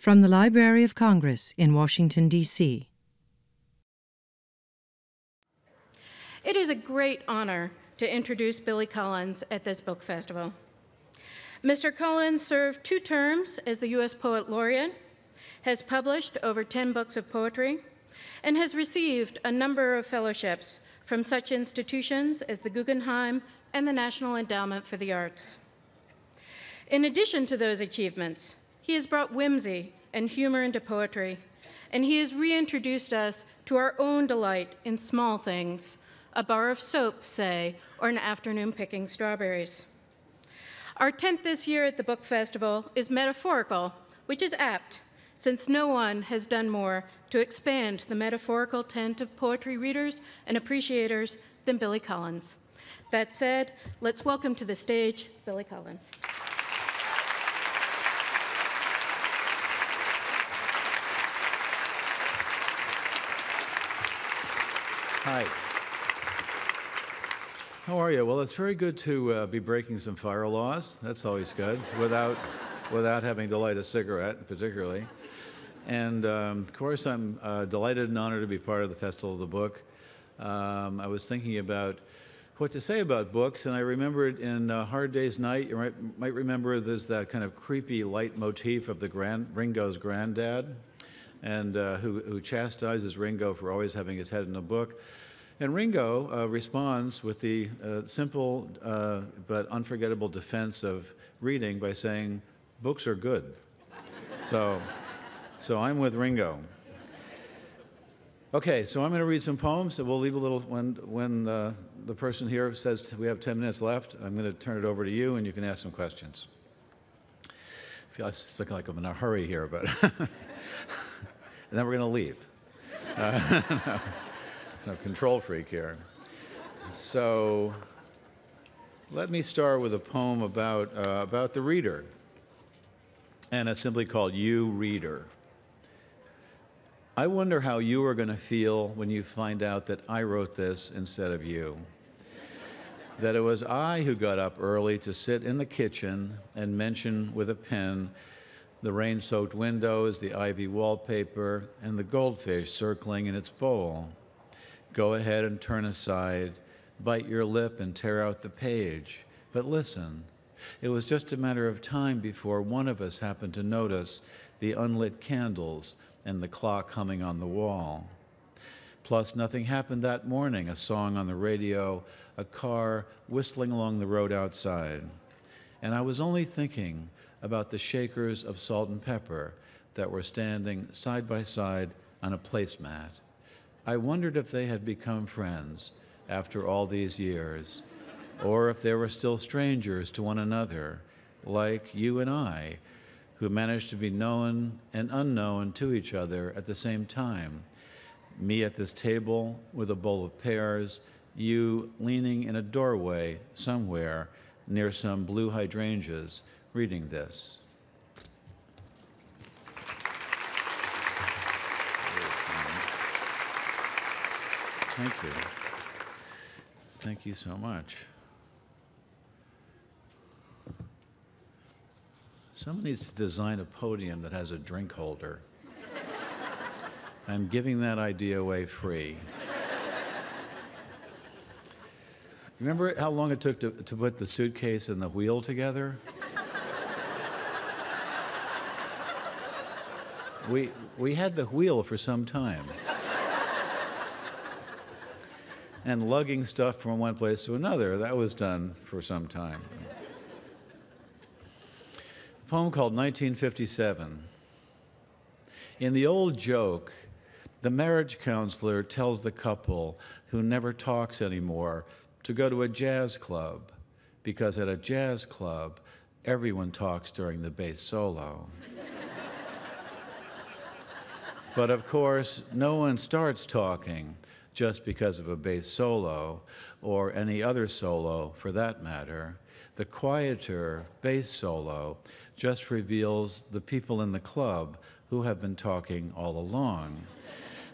From the Library of Congress in Washington, D.C. It is a great honor to introduce Billy Collins at this book festival. Mr. Collins served 2 terms as the U.S. Poet Laureate, has published over 10 books of poetry, and has received a number of fellowships from such institutions as the Guggenheim and the National Endowment for the Arts. In addition to those achievements, he has brought whimsy and humor into poetry, and he has reintroduced us to our own delight in small things, a bar of soap, say, or an afternoon picking strawberries. Our 10th this year at the Book Festival is metaphorical, which is apt, since no one has done more to expand the metaphorical tent of poetry readers and appreciators than Billy Collins. That said, let's welcome to the stage Billy Collins. Hi. How are you? Well, it's very good to be breaking some fire laws. That's always good, without having to light a cigarette, particularly. And of course, I'm delighted and honored to be part of the Festival of the Book. I was thinking about what to say about books, and I remembered in Hard Day's Night, you might remember there's that kind of creepy leitmotif of the Ringo's granddad, and who chastises Ringo for always having his head in a book. And Ringo responds with the simple but unforgettable defense of reading by saying, "Books are good." So I'm with Ringo. Okay, so I'm going to read some poems, and we'll leave a little when the person here says we have 10 minutes left. I'm going to turn it over to you, and you can ask some questions. I feel like I'm in a hurry here, but and then we're going to leave. No control freak here. So let me start with a poem about the reader, and it's simply called "You Reader." I wonder how you are going to feel when you find out that I wrote this instead of you. That it was I who got up early to sit in the kitchen and mention with a pen the rain-soaked windows, the ivy wallpaper, and the goldfish circling in its bowl. Go ahead and turn aside, bite your lip and tear out the page. But listen, it was just a matter of time before one of us happened to notice the unlit candles and the clock humming on the wall. Plus, nothing happened that morning, a song on the radio, a car whistling along the road outside. And I was only thinking about the shakers of salt and pepper that were standing side by side on a placemat. I wondered if they had become friends after all these years, or if they were still strangers to one another, like you and I, who managed to be known and unknown to each other at the same time. Me at this table with a bowl of pears, you leaning in a doorway somewhere near some blue hydrangeas, reading this. Thank you. Thank you so much. Someone needs to design a podium that has a drink holder. I'm giving that idea away free. Remember how long it took to put the suitcase and the wheel together? We had the wheel for some time. And lugging stuff from one place to another, that was done for some time. A poem called 1957. In the old joke, the marriage counselor tells the couple who never talks anymore to go to a jazz club, because at a jazz club, everyone talks during the bass solo. But of course, no one starts talking just because of a bass solo, or any other solo for that matter. The quieter bass solo just reveals the people in the club who have been talking all along.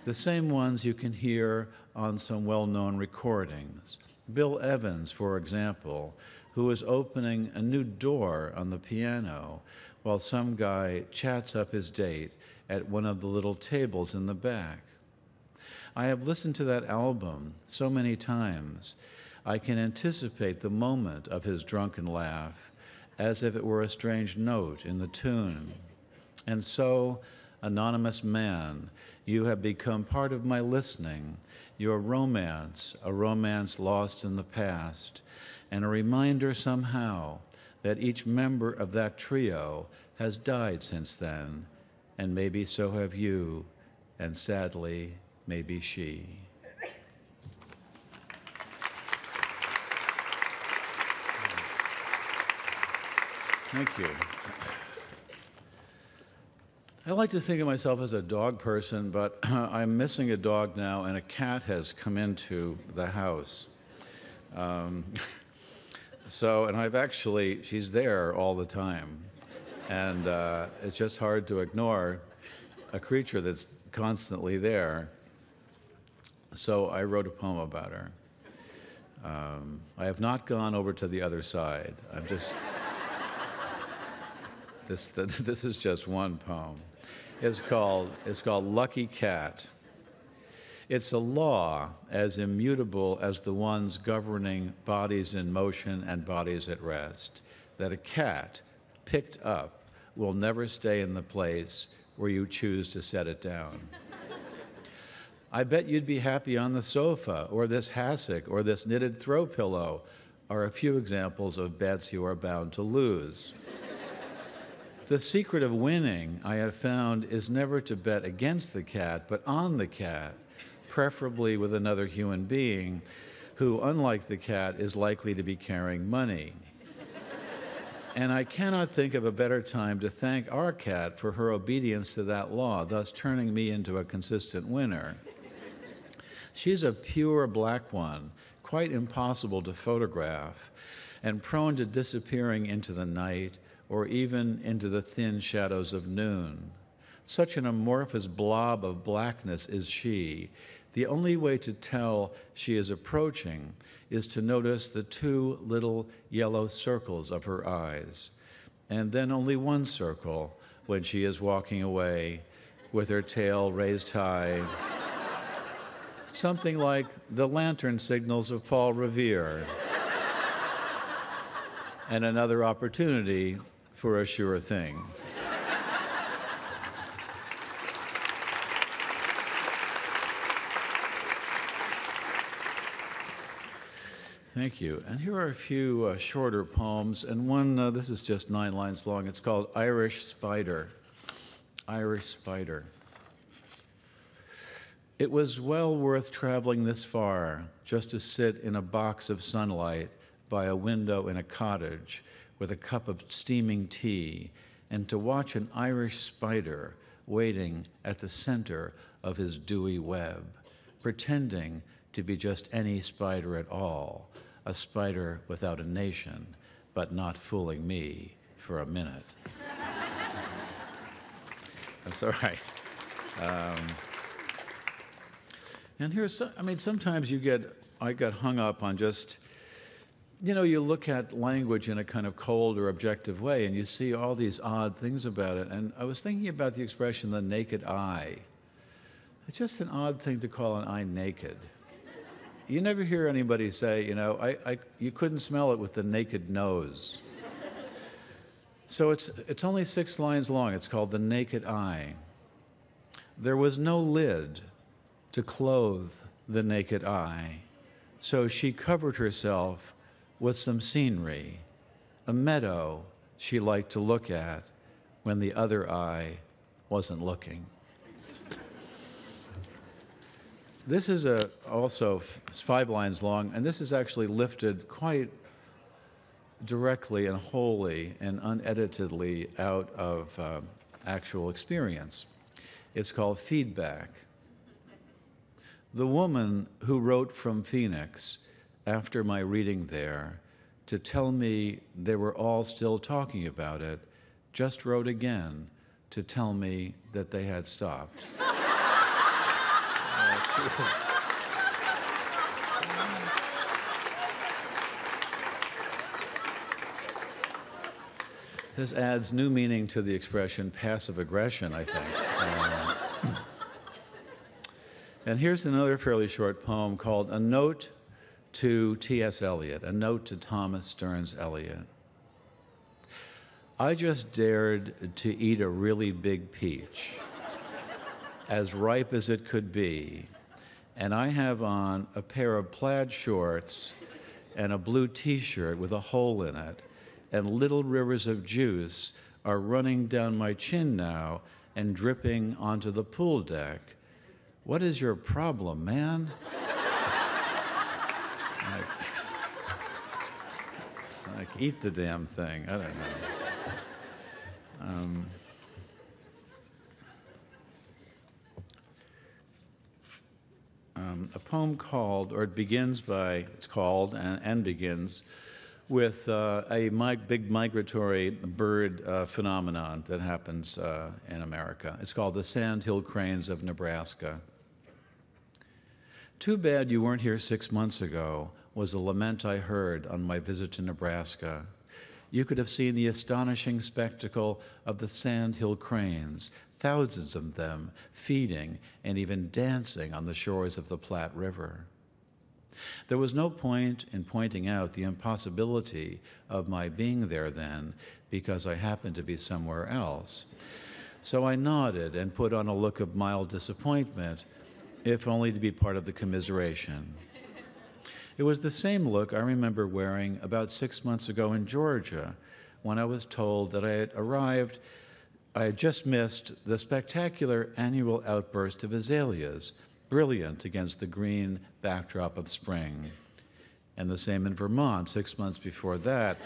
The same ones you can hear on some well-known recordings. Bill Evans, for example, who is opening a new door on the piano while some guy chats up his date at one of the little tables in the back. I have listened to that album so many times, I can anticipate the moment of his drunken laugh as if it were a strange note in the tune. And so, anonymous man, you have become part of my listening, your romance, a romance lost in the past, and a reminder somehow that each member of that trio has died since then, and maybe so have you, and sadly, maybe she. Thank you. I like to think of myself as a dog person, but I'm missing a dog now, and a cat has come into the house. And I've actually, she's there all the time. And it's just hard to ignore a creature that's constantly there. So I wrote a poem about her. I have not gone over to the other side. I'm just, this is just one poem. It's called Lucky Cat. It's a law as immutable as the ones governing bodies in motion and bodies at rest, that a cat picked up will never stay in the place where you choose to set it down. I bet you'd be happy on the sofa, or this hassock, or this knitted throw pillow are a few examples of bets you are bound to lose. The secret of winning, I have found, is never to bet against the cat, but on the cat, preferably with another human being who, unlike the cat, is likely to be carrying money. And I cannot think of a better time to thank our cat for her obedience to that law, thus turning me into a consistent winner. She's a pure black one, quite impossible to photograph, and prone to disappearing into the night or even into the thin shadows of noon. Such an amorphous blob of blackness is she. The only way to tell she is approaching is to notice the two little yellow circles of her eyes, and then only one circle when she is walking away with her tail raised high. Something like the lantern signals of Paul Revere. And another opportunity for a sure thing. Thank you. And here are a few shorter poems, and one, this is just 9 lines long. It's called Irish Spider. Irish Spider. It was well worth traveling this far just to sit in a box of sunlight by a window in a cottage with a cup of steaming tea and to watch an Irish spider waiting at the center of his dewy web, pretending to be just any spider at all, a spider without a nation, but not fooling me for a minute. That's all right. And here's, sometimes I get hung up on just, you look at language in a kind of cold or objective way, and you see all these odd things about it. And I was thinking about the expression, the naked eye. It's just an odd thing to call an eye naked. You never hear anybody say, you couldn't smell it with the naked nose. So it's only 6 lines long. It's called The Naked Eye. There was no lid to clothe the naked eye, so she covered herself with some scenery, a meadow she liked to look at when the other eye wasn't looking. This is also 5 lines long, and this is actually lifted quite directly and wholly and uneditedly out of actual experience. It's called Feedback. The woman who wrote from Phoenix after my reading there to tell me they were all still talking about it just wrote again to tell me that they had stopped. This adds new meaning to the expression passive aggression, I think. And here's another fairly short poem called A Note to T.S. Eliot, A Note to Thomas Stearns Eliot. I just dared to eat a really big peach, as ripe as it could be, and I have on a pair of plaid shorts and a blue t-shirt with a hole in it, and little rivers of juice are running down my chin now and dripping onto the pool deck. What is your problem, man? It's like, eat the damn thing. I don't know. A poem called, or it begins by, it's called and begins with a big migratory bird phenomenon that happens in America. It's called the sandhill cranes of Nebraska. Too bad you weren't here 6 months ago, was a lament I heard on my visit to Nebraska. You could have seen the astonishing spectacle of the sandhill cranes, thousands of them feeding and even dancing on the shores of the Platte River. There was no point in pointing out the impossibility of my being there then, because I happened to be somewhere else. So I nodded and put on a look of mild disappointment, if only to be part of the commiseration. It was the same look I remember wearing about 6 months ago in Georgia, when I was told that I had just missed the spectacular annual outburst of azaleas, brilliant against the green backdrop of spring. And the same in Vermont 6 months before that,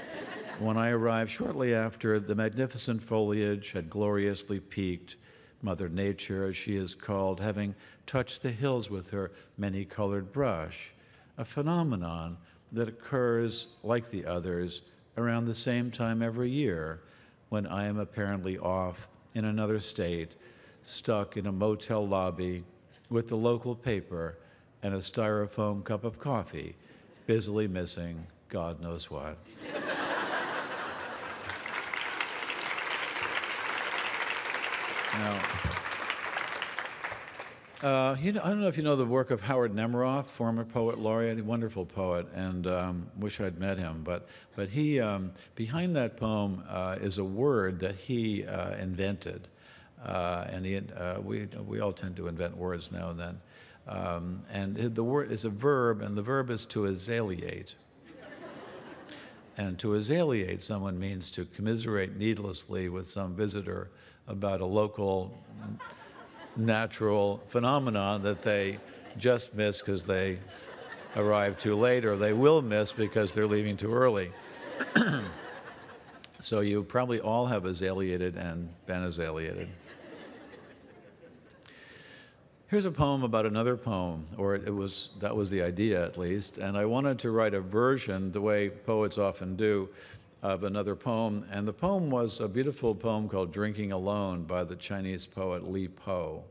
when I arrived shortly after the magnificent foliage had gloriously peaked, Mother Nature, as she is called, having touched the hills with her many-colored brush, a phenomenon that occurs, like the others, around the same time every year, when I am apparently off in another state, stuck in a motel lobby with the local paper and a styrofoam cup of coffee, busily missing God knows what. Now, I don't know if you know the work of Howard Nemeroff, former poet laureate, a wonderful poet, and wish I'd met him. But he, behind that poem is a word that he invented, and we all tend to invent words now and then. And the word is a verb, and the verb is to azaleate. And to azaleate someone means to commiserate needlessly with some visitor about a local natural phenomenon that they just miss because they arrived too late, or they will miss because they're leaving too early. So you probably all have azaleated and been azaleated. Here's a poem about another poem, or that was the idea at least, and I wanted to write a version, the way poets often do, of another poem, and the poem was a beautiful poem called Drinking Alone by the Chinese poet Li Po.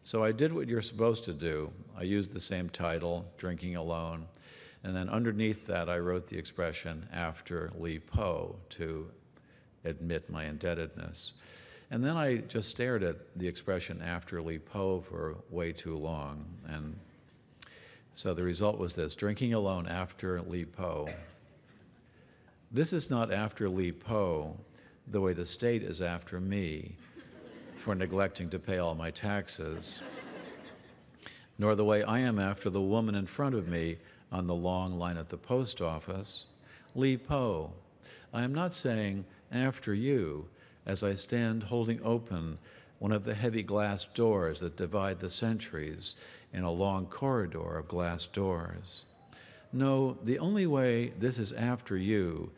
So I did what you're supposed to do. I used the same title, Drinking Alone, and then underneath that I wrote the expression after Li Po to admit my indebtedness. And then I just stared at the expression after Li Po for way too long, and so the result was this, Drinking Alone after Li Po. This is not after Li Po, the way the state is after me for neglecting to pay all my taxes, nor the way I am after the woman in front of me on the long line at the post office. Li Po, I am not saying after you as I stand holding open one of the heavy glass doors that divide the centuries in a long corridor of glass doors. No, the only way this is after you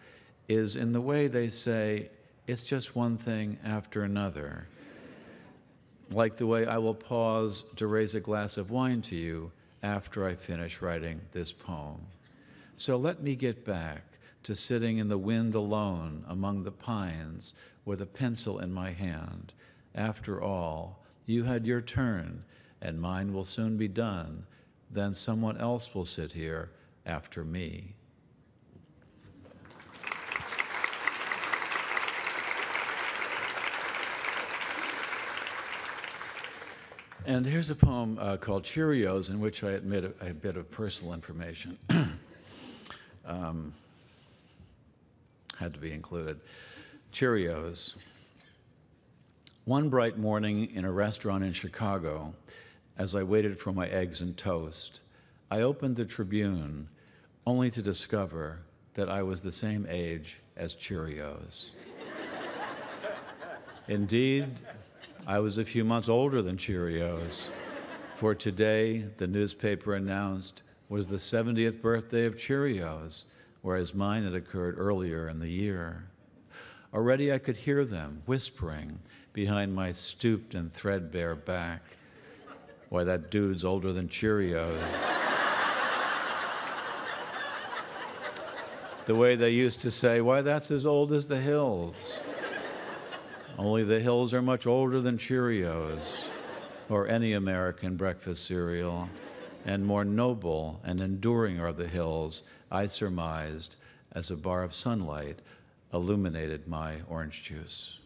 is in the way they say, it's just one thing after another. Like the way I will pause to raise a glass of wine to you after I finish writing this poem. So let me get back to sitting in the wind alone among the pines with a pencil in my hand. After all, you had your turn, and mine will soon be done. Then someone else will sit here after me. And here's a poem called Cheerios, in which I admit a bit of personal information. Had to be included. Cheerios. One bright morning in a restaurant in Chicago, as I waited for my eggs and toast, I opened the Tribune only to discover that I was the same age as Cheerios. Indeed, I was a few months older than Cheerios, for today, the newspaper announced, was the 70th birthday of Cheerios, whereas mine had occurred earlier in the year. Already I could hear them whispering behind my stooped and threadbare back, "Why, that dude's older than Cheerios." The way they used to say, "Why, that's as old as the hills." Only the hills are much older than Cheerios or any American breakfast cereal, and more noble and enduring are the hills, I surmised, as a bar of sunlight illuminated my orange juice.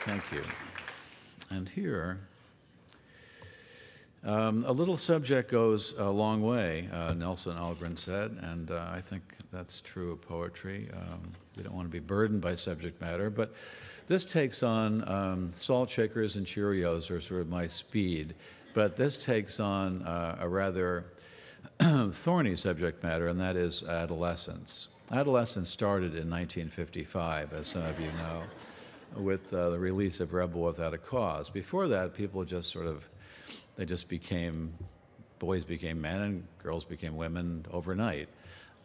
Thank you. And here, a little subject goes a long way, Nelson Algren said, and I think that's true of poetry. We don't want to be burdened by subject matter, but this takes on, salt shakers and Cheerios are sort of my speed, but this takes on a rather thorny subject matter, and that is adolescence. Adolescence started in 1955, as some of you know, with the release of Rebel Without a Cause. Before that, people just sort of, they just became, boys became men and girls became women overnight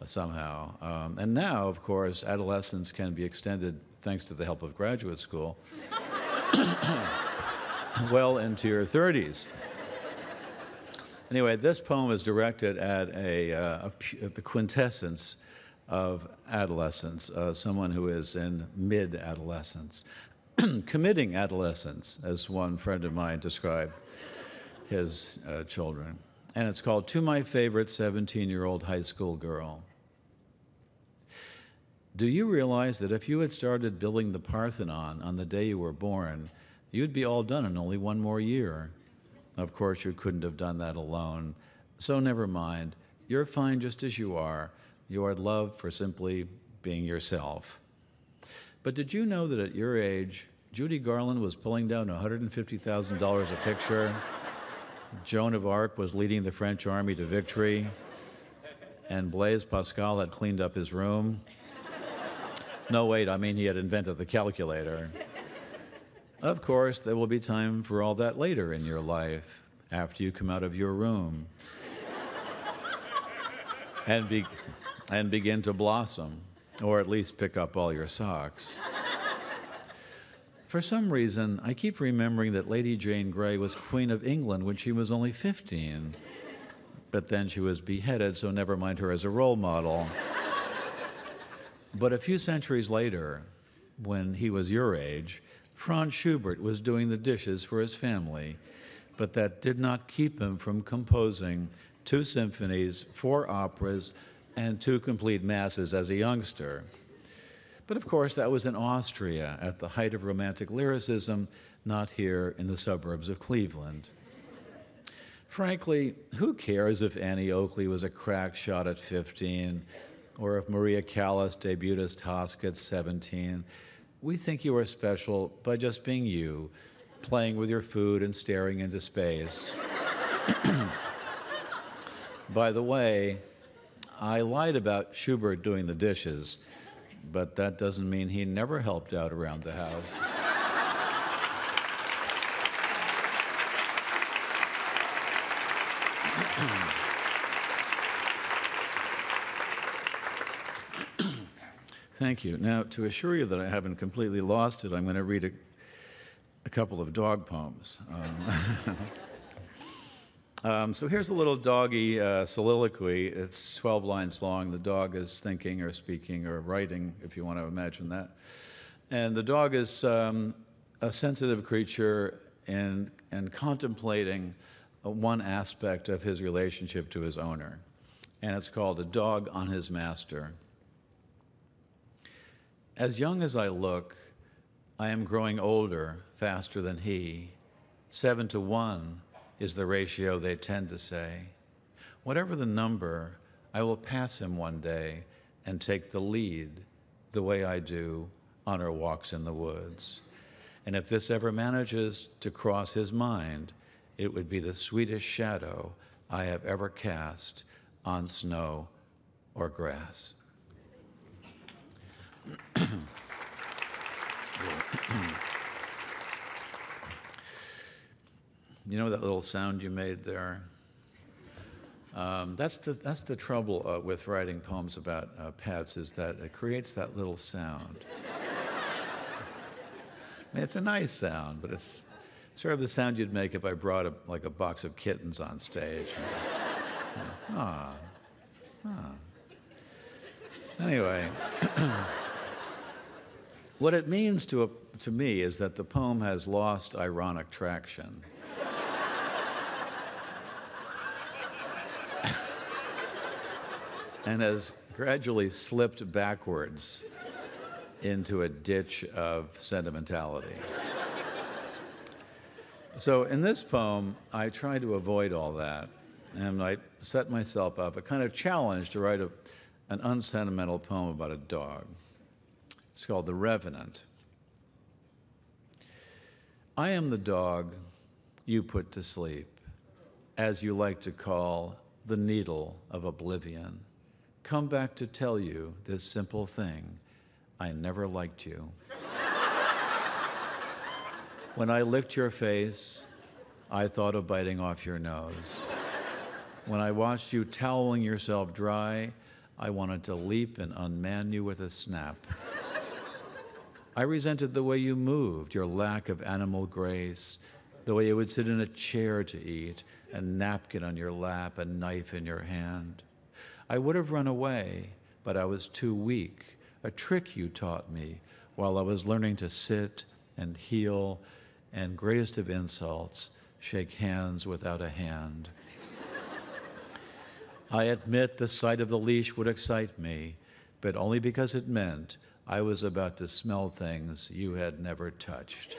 somehow. And now, of course, adolescence can be extended, thanks to the help of graduate school, well into your 30s. Anyway, this poem is directed at the quintessence of adolescence, someone who is in mid-adolescence, committing adolescence, as one friend of mine described his children. And it's called To My Favorite 17-Year-Old High School Girl. Do you realize that if you had started building the Parthenon on the day you were born, you'd be all done in only one more year? Of course, you couldn't have done that alone, so never mind. You're fine just as you are. You are loved for simply being yourself. But did you know that at your age, Judy Garland was pulling down $150,000 a picture? Joan of Arc was leading the French army to victory, and Blaise Pascal had cleaned up his room? No, wait, I mean he had invented the calculator. Of course, there will be time for all that later in your life, after you come out of your room and begin to blossom, or at least pick up all your socks. For some reason, I keep remembering that Lady Jane Grey was Queen of England when she was only 15. But then she was beheaded, so never mind her as a role model. But a few centuries later, when he was your age, Franz Schubert was doing the dishes for his family, but that did not keep him from composing 2 symphonies, 4 operas, and 2 complete masses as a youngster. But of course, that was in Austria, at the height of romantic lyricism, not here in the suburbs of Cleveland. Frankly, who cares if Annie Oakley was a crack shot at 15, or if Maria Callas debuted as Tosca at 17? We think you are special by just being you, playing with your food and staring into space. By the way, I lied about Schubert doing the dishes, but that doesn't mean he never helped out around the house. Thank you. Now, to assure you that I haven't completely lost it, I'm going to read a couple of dog poems. So here's a little doggy soliloquy. It's 12 lines long. The dog is thinking or speaking or writing, if you want to imagine that. And the dog is a sensitive creature and contemplating one aspect of his relationship to his owner. And it's called A Dog on His Master. As young as I look, I am growing older faster than he. 7-to-1 is the ratio they tend to say. Whatever the number, I will pass him one day and take the lead the way I do on our walks in the woods. And if this ever manages to cross his mind, it would be the sweetest shadow I have ever cast on snow or grass. You know that little sound you made there? That's the trouble with writing poems about pets, is that it creates that little sound. I mean, it's a nice sound, but it's sort of the sound you'd make if I brought a box of kittens on stage. Anyway, what it means to me is that the poem has lost ironic traction. And has gradually slipped backwards into a ditch of sentimentality. So in this poem, I try to avoid all that, and I set myself up a kind of challenge to write an unsentimental poem about a dog. It's called The Revenant. I am the dog you put to sleep, as you like to call the needle of oblivion. Come back to tell you this simple thing: I never liked you. When I licked your face, I thought of biting off your nose. When I watched you toweling yourself dry, I wanted to leap and unman you with a snap. I resented the way you moved, your lack of animal grace, the way you would sit in a chair to eat, a napkin on your lap, a knife in your hand. I would have run away, but I was too weak, a trick you taught me while I was learning to sit and heel and, greatest of insults, shake hands without a hand. I admit the sight of the leash would excite me, but only because it meant I was about to smell things you had never touched.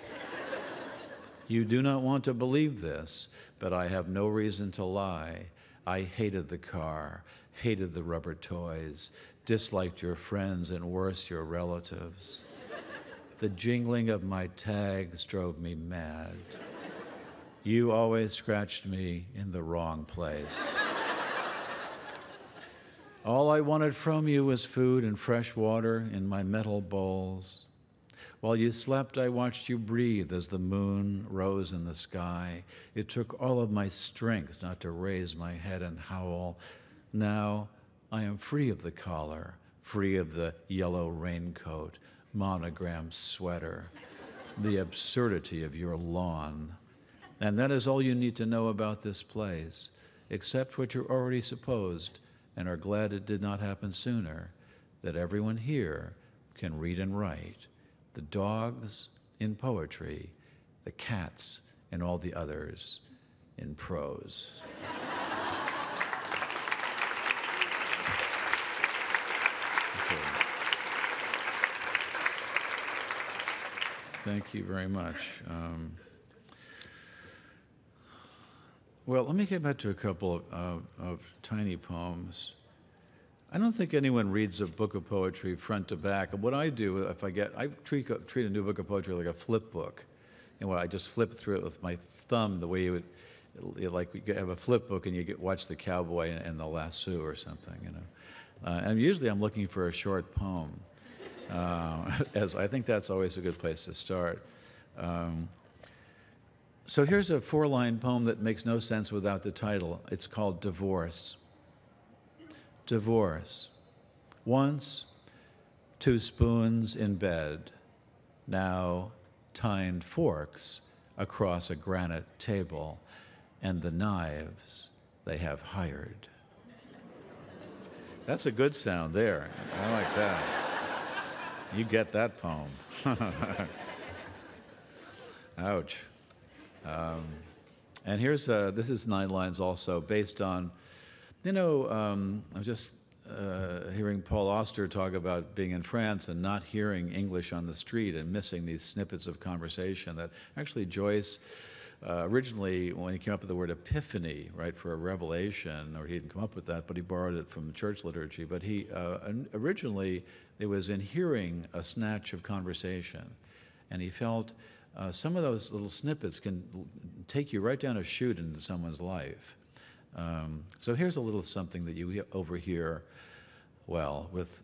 You do not want to believe this, but I have no reason to lie. I hated the car, hated the rubber toys, disliked your friends, and worse, your relatives. The jingling of my tags drove me mad. You always scratched me in the wrong place. All I wanted from you was food and fresh water in my metal bowls. While you slept, I watched you breathe as the moon rose in the sky. It took all of my strength not to raise my head and howl. Now I am free of the collar, free of the yellow raincoat, monogram sweater, the absurdity of your lawn. And that is all you need to know about this place, except what you already supposed and are glad it did not happen sooner, that everyone here can read and write, the dogs in poetry, the cats and all the others in prose. Thank you very much. Well, let me get back to a couple of tiny poems. I don't think anyone reads a book of poetry front to back. And what I do, I treat a new book of poetry like a flip book. And I just flip through it with my thumb the way you would, like you have a flip book and you watch The Cowboy and the Lasso or something, you know. And usually I'm looking for a short poem, as I think that's always a good place to start. So here's a 4-line poem that makes no sense without the title. It's called Divorce. Divorce. Once, 2 spoons in bed, now tined forks across a granite table, and the knives they have hired. That's a good sound there. I like that. You get that poem. Ouch. And here's, this is 9 lines also, based on, I was just hearing Paul Auster talk about being in France and not hearing English on the street and missing these snippets of conversation that actually Joyce, originally when he came up with the word epiphany, right, for a revelation, or he didn't come up with that, but he borrowed it from church liturgy, but he, originally it was in hearing a snatch of conversation, and he felt some of those little snippets can take you right down a chute into someone's life. So here's a little something that you overhear, well, with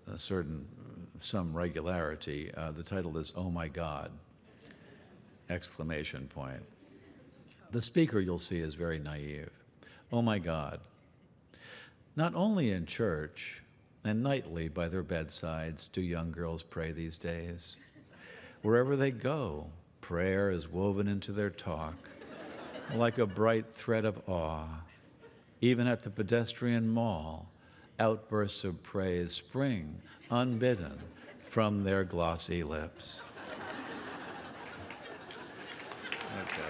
some regularity. The title is "Oh My God!" Exclamation point. The speaker, you'll see, is very naive. Oh my God. Not only in church and nightly by their bedsides do young girls pray these days. Wherever they go, prayer is woven into their talk like a bright thread of awe. Even at the pedestrian mall, outbursts of praise spring unbidden from their glossy lips. Okay.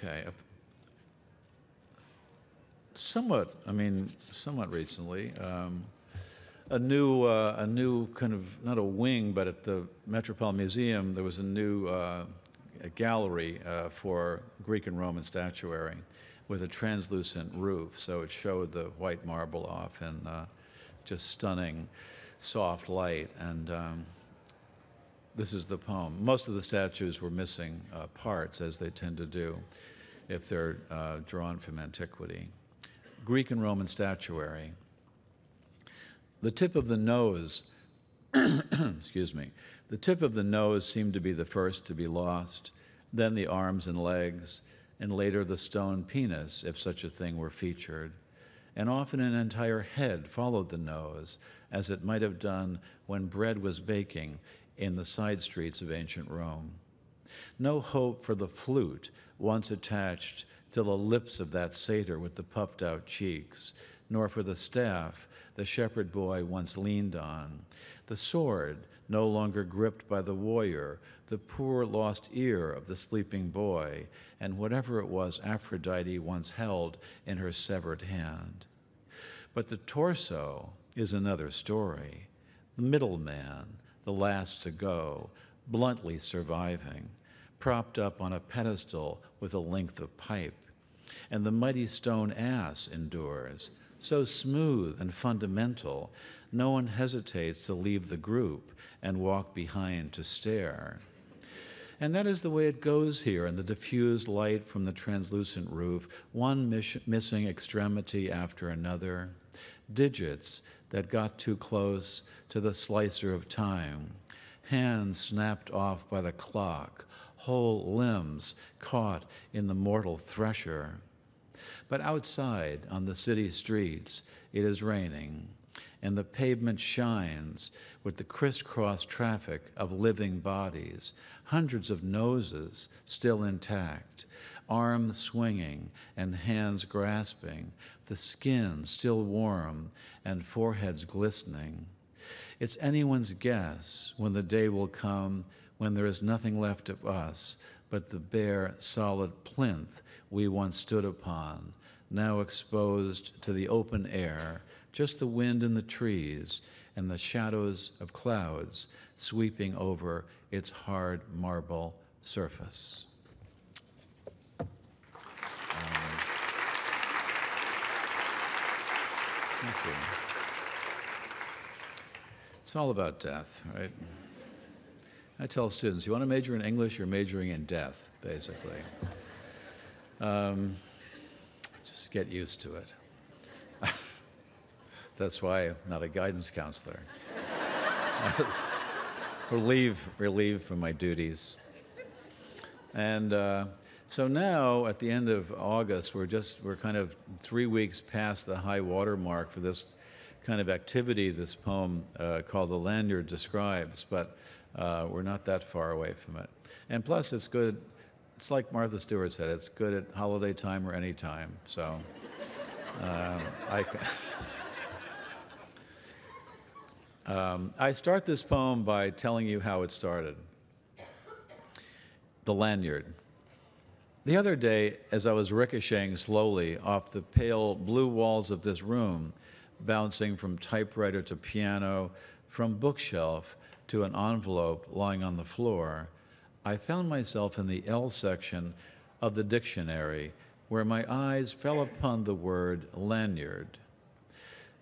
Okay. Somewhat recently, a new kind of, not a wing, but at the Metropolitan Museum, there was a new a gallery for Greek and Roman statuary with a translucent roof. So it showed the white marble off in just stunning, soft light. And this is the poem. Most of the statues were missing parts, as they tend to do if they're drawn from antiquity. Greek and Roman statuary. The tip of the nose, excuse me, the tip of the nose seemed to be the first to be lost, then the arms and legs, and later the stone penis, if such a thing were featured. And often an entire head followed the nose, as it might have done when bread was baking in the side streets of ancient Rome. No hope for the flute once attached to the lips of that satyr with the puffed out cheeks, nor for the staff the shepherd boy once leaned on, the sword no longer gripped by the warrior, the poor lost ear of the sleeping boy, and whatever it was Aphrodite once held in her severed hand. But the torso is another story. The middleman, the last to go, bluntly surviving, propped up on a pedestal with a length of pipe. And the mighty stone ass endures, so smooth and fundamental, no one hesitates to leave the group and walk behind to stare. And that is the way it goes here in the diffused light from the translucent roof, one missing extremity after another, digits that got too close to the slicer of time, hands snapped off by the clock, whole limbs caught in the mortal thresher. But outside, on the city streets, it is raining, and the pavement shines with the crisscross traffic of living bodies, hundreds of noses still intact, arms swinging and hands grasping, the skin still warm and foreheads glistening. It's anyone's guess when the day will come when there is nothing left of us but the bare, solid plinth we once stood upon, now exposed to the open air, just the wind in the trees and the shadows of clouds sweeping over its hard marble surface. Thank you. It's all about death, right? I tell students, you want to major in English, you're majoring in death, basically. Just get used to it. That's why I'm not a guidance counselor. I was relieved from my duties. And so now, at the end of August, we're kind of 3 weeks past the high water mark for this kind of activity this poem called The Lanyard describes, but we're not that far away from it. And plus, it's good. It's like Martha Stewart said, it's good at holiday time or any time. So I start this poem by telling you how it started. The Lanyard. The other day, as I was ricocheting slowly off the pale blue walls of this room, bouncing from typewriter to piano, from bookshelf to an envelope lying on the floor, I found myself in the L section of the dictionary, where my eyes fell upon the word lanyard.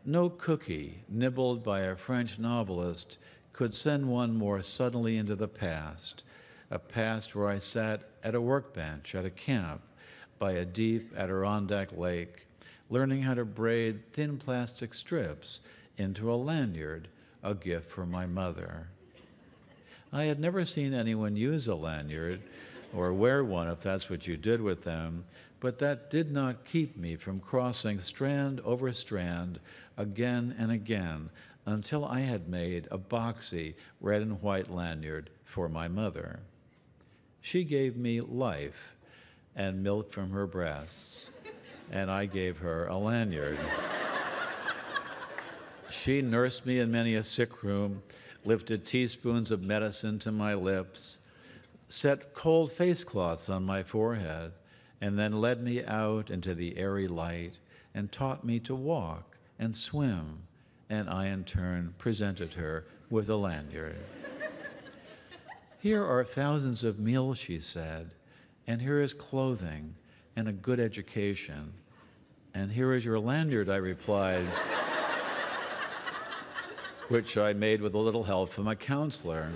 No cookie nibbled by a French novelist could send one more suddenly into the past, a past where I sat at a workbench at a camp by a deep Adirondack lake, learning how to braid thin plastic strips into a lanyard, a gift from my mother. I had never seen anyone use a lanyard, or wear one if that's what you did with them, but that did not keep me from crossing strand over strand again and again until I had made a boxy red and white lanyard for my mother. She gave me life and milk from her breasts, and I gave her a lanyard. She nursed me in many a sick room, lifted teaspoons of medicine to my lips, set cold face cloths on my forehead, and then led me out into the airy light and taught me to walk and swim, and I in turn presented her with a lanyard. Here are thousands of meals, she said, and here is clothing and a good education. And here is your lanyard, I replied, which I made with a little help from a counselor.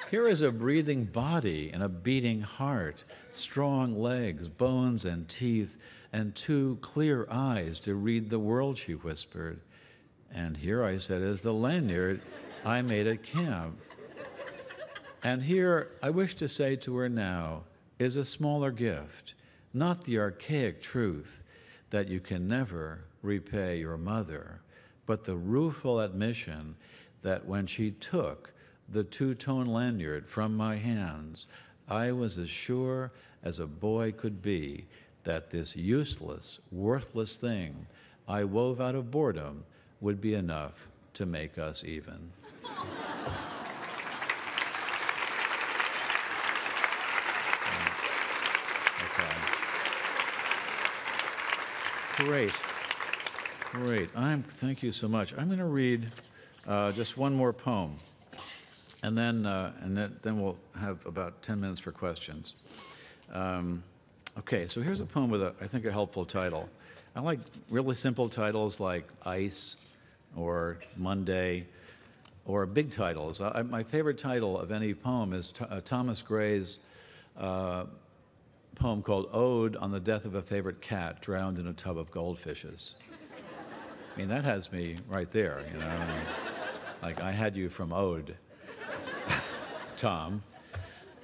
Here is a breathing body and a beating heart, strong legs, bones and teeth, and 2 clear eyes to read the world, she whispered. And here, I said, is the lanyard I made at camp. And here, I wish to say to her now, is a smaller gift, not the archaic truth that you can never repay your mother, but the rueful admission that when she took the 2-tone lanyard from my hands, I was as sure as a boy could be that this useless, worthless thing I wove out of boredom would be enough to make us even. Okay. Great. Thank you so much. I'm going to read just one more poem. And then we'll have about 10 minutes for questions. Okay, so here's a poem with I think a helpful title. I like really simple titles like Ice or Monday, or big titles. My favorite title of any poem is Thomas Gray's poem called Ode on the Death of a Favorite Cat Drowned in a Tub of Goldfishes. I mean, that has me right there, you know. Like, I had you from Ode. Tom.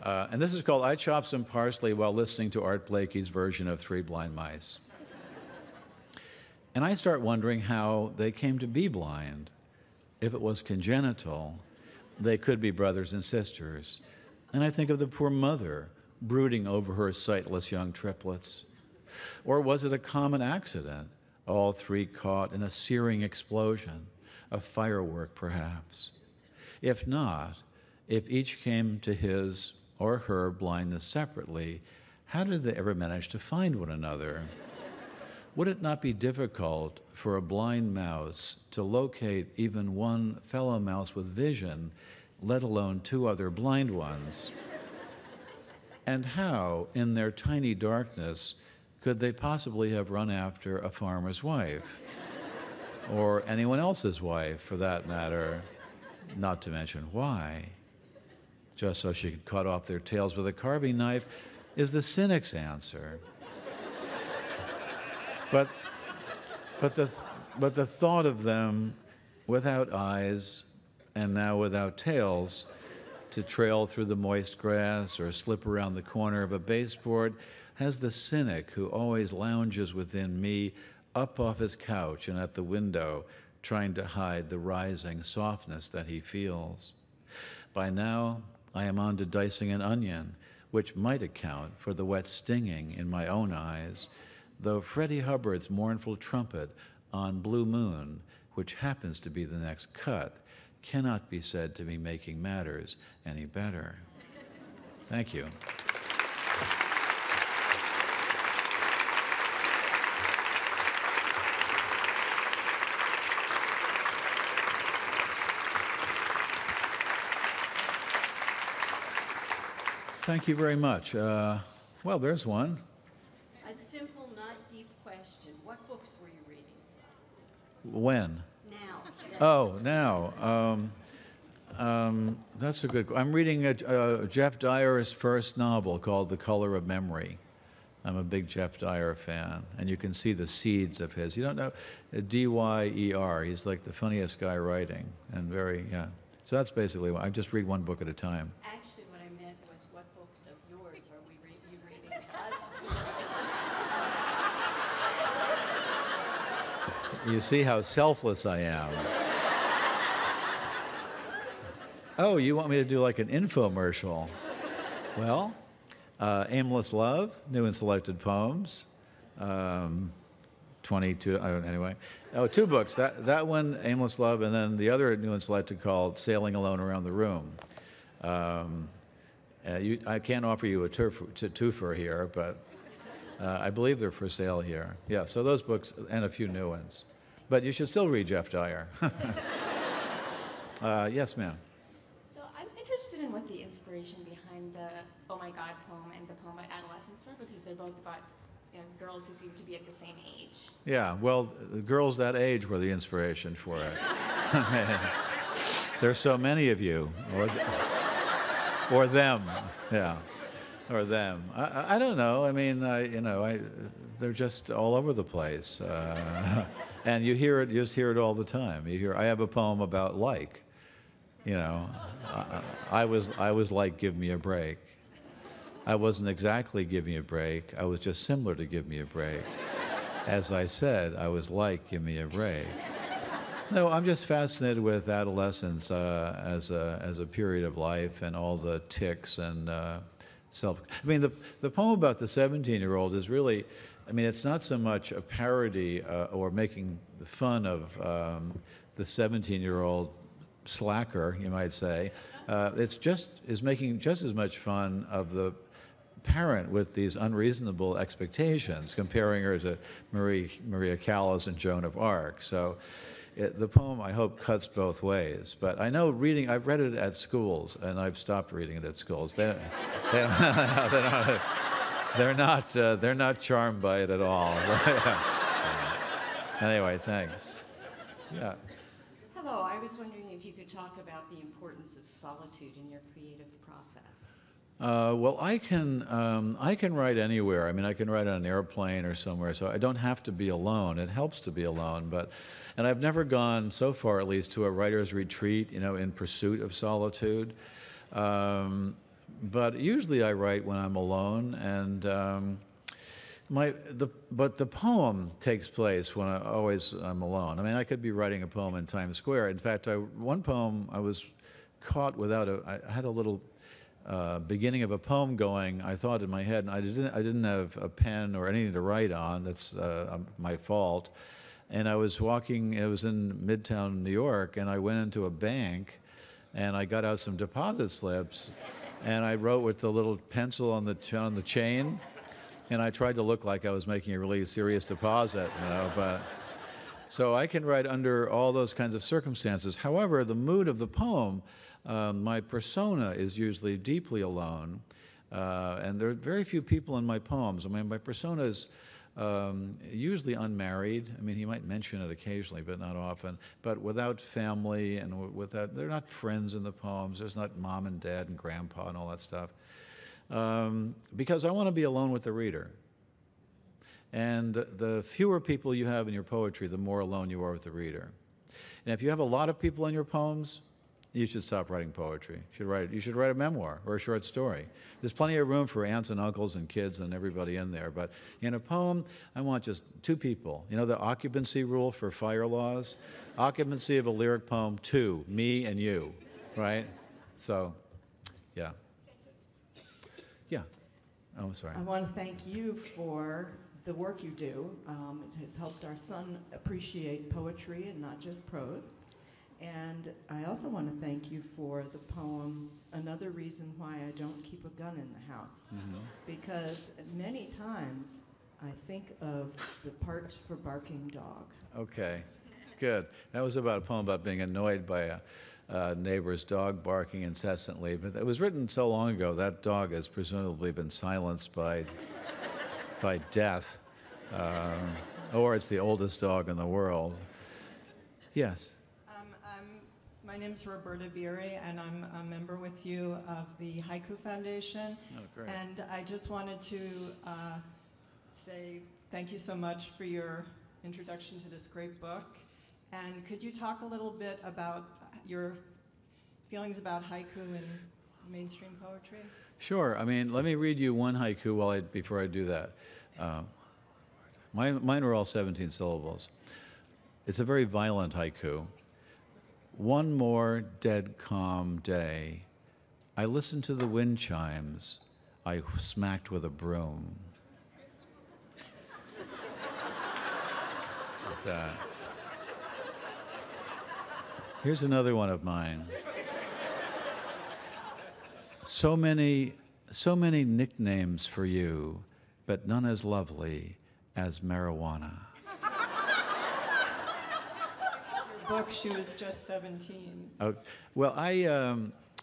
And this is called I Chopped Some Parsley While Listening to Art Blakey's version of Three Blind Mice. And I start wondering how they came to be blind. If it was congenital, they could be brothers and sisters. And I think of the poor mother brooding over her sightless young triplets. Or was it a common accident, all 3 caught in a searing explosion, a firework perhaps? If not, if each came to his or her blindness separately, how did they ever manage to find one another? Would it not be difficult for a blind mouse to locate even one fellow mouse with vision, let alone 2 other blind ones? And how, in their tiny darkness, could they possibly have run after a farmer's wife? Or anyone else's wife, for that matter, not to mention why? Just so she could cut off their tails with a carving knife, is the cynic's answer. But the thought of them without eyes and now without tails to trail through the moist grass or slip around the corner of a baseboard has the cynic who always lounges within me up off his couch and at the window, trying to hide the rising softness that he feels. By now, I am on to dicing an onion, which might account for the wet stinging in my own eyes, though Freddie Hubbard's mournful trumpet on Blue Moon, which happens to be the next cut, cannot be said to be making matters any better. Thank you. Thank you very much. Well, there's one. A simple, not deep question. What books were you reading? When? Now. Oh, now. That's a good. I'm reading Jeff Dyer's first novel called The Color of Memory. I'm a big Jeff Dyer fan, and you can see the seeds of his. You don't know D-Y-E-R. He's like the funniest guy writing, and very So that's basically what I just read one book at a time. Actually, what I meant was, what books of yours are you reading to us? You see how selfless I am. Oh, you want me to do like an infomercial? Well, Aimless Love, New and Selected Poems, 22, anyway. Oh, two books, that one, Aimless Love, and then the other New and Selected called Sailing Alone Around the Room. I can't offer you a twofer here, but I believe they're for sale here. Yeah, so those books and a few new ones. But you should still read Jeff Dyer. Yes, ma'am. So I'm interested in what the inspiration behind the Oh My God poem and the poem about Adolescence are, because they're both about girls who seem to be at the same age. Yeah, well, the girls that age were the inspiration for it. There's so many of you, or them, yeah, or them. I don't know. I mean, they're just all over the place, and you just hear it all the time. I have a poem about like, I was like, give me a break. I wasn't exactly give me a break. I was just similar to give me a break. As I said, I was like, give me a break. No, I'm just fascinated with adolescence as a period of life and all the tics and self. I mean, the poem about the 17-year-old is really, it's not so much a parody or making fun of the 17-year-old slacker, you might say. Is making just as much fun of the parent with these unreasonable expectations, comparing her to Maria Callas and Joan of Arc. So the poem, I hope, cuts both ways. But I know I've read it at schools, and I've stopped reading it at schools. They're not charmed by it at all. Anyway, thanks. Yeah. Hello, I was wondering if you could talk about the importance of solitude in your creative process. Well, I can write anywhere. I can write on an airplane or somewhere, so I don't have to be alone. It helps to be alone, and I've never gone, so far at least, to a writer's retreat, in pursuit of solitude. But usually I write when I'm alone, and but the poem takes place when I'm alone. I could be writing a poem in Times Square. In fact, one poem I was caught without I had a little beginning of a poem going, I thought in my head, and I didn't have a pen or anything to write on. That's my fault. And I was walking. It was in Midtown New York, and I went into a bank, and I got out some deposit slips, and I wrote with the little pencil on the chain, and I tried to look like I was making a really serious deposit, But so I can write under all those kinds of circumstances. However, the mood of the poem. My persona is usually deeply alone, and there are very few people in my poems. My persona is usually unmarried. He might mention it occasionally, but not often. But without family and they're not friends in the poems. There's not mom and dad and grandpa and all that stuff. Because I want to be alone with the reader. And the fewer people you have in your poetry, the more alone you are with the reader. And if you have a lot of people in your poems, you should stop writing poetry. You should write a memoir or a short story. There's plenty of room for aunts and uncles and kids and everybody in there. But in a poem, I want just two people. The occupancy rule for fire laws? Occupancy of a lyric poem, 2, me and you, right? So, yeah. Yeah. Oh, I'm sorry. I want to thank you for the work you do. It has helped our son appreciate poetry and not just prose. And I also want to thank you for the poem, Another Reason Why I Don't Keep a Gun in the House. Because many times I think of the part for barking dog. Okay, good. That was about a poem about being annoyed by a neighbor's dog barking incessantly, but it was written so long ago, that dog has presumably been silenced by death, or it's the oldest dog in the world. Yes? My name's Roberta Beery, and I'm a member with you of the Haiku Foundation. Oh, great. And I just wanted to say thank you so much for your introduction to this great book. And could you talk a little bit about your feelings about haiku and mainstream poetry? Sure. I mean, let me read you one haiku before I do that. Mine were all 17 syllables. It's a very violent haiku. One more dead calm day. I listened to the wind chimes. I smacked with a broom. Like that. Here's another one of mine. So many nicknames for you, but none as lovely as marijuana. Your book, She Was Just 17. Oh, well, I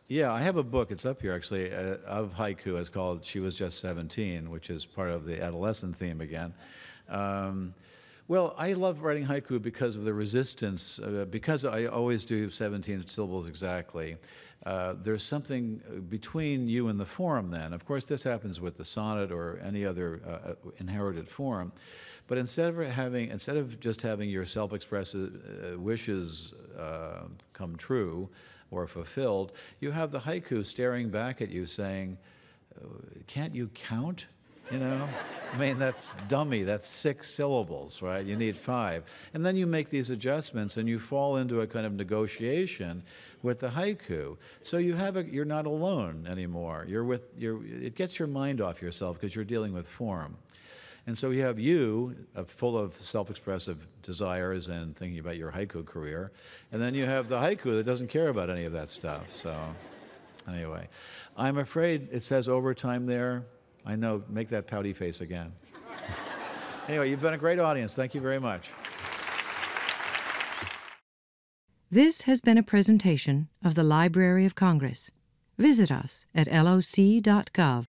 have a book, it's up here actually, of haiku. It's called She Was Just 17, which is part of the adolescent theme again. Well, I love writing haiku because of the resistance, because I always do 17 syllables exactly. There's something between you and the form then. Of course, this happens with the sonnet or any other inherited form. But instead of just having your self-expressive wishes come true or fulfilled, you have the haiku staring back at you saying, can't you count? You know? I mean, that's dummy. That's 6 syllables, right? You need 5. And then you make these adjustments and you fall into a kind of negotiation with the haiku. So you're not alone anymore. It gets your mind off yourself because you're dealing with form. And so you have you, full of self-expressive desires and thinking about your haiku career, and then you have the haiku that doesn't care about any of that stuff. So anyway, I'm afraid it says overtime there. I know, make that pouty face again. Anyway, you've been a great audience. Thank you very much. This has been a presentation of the Library of Congress. Visit us at loc.gov.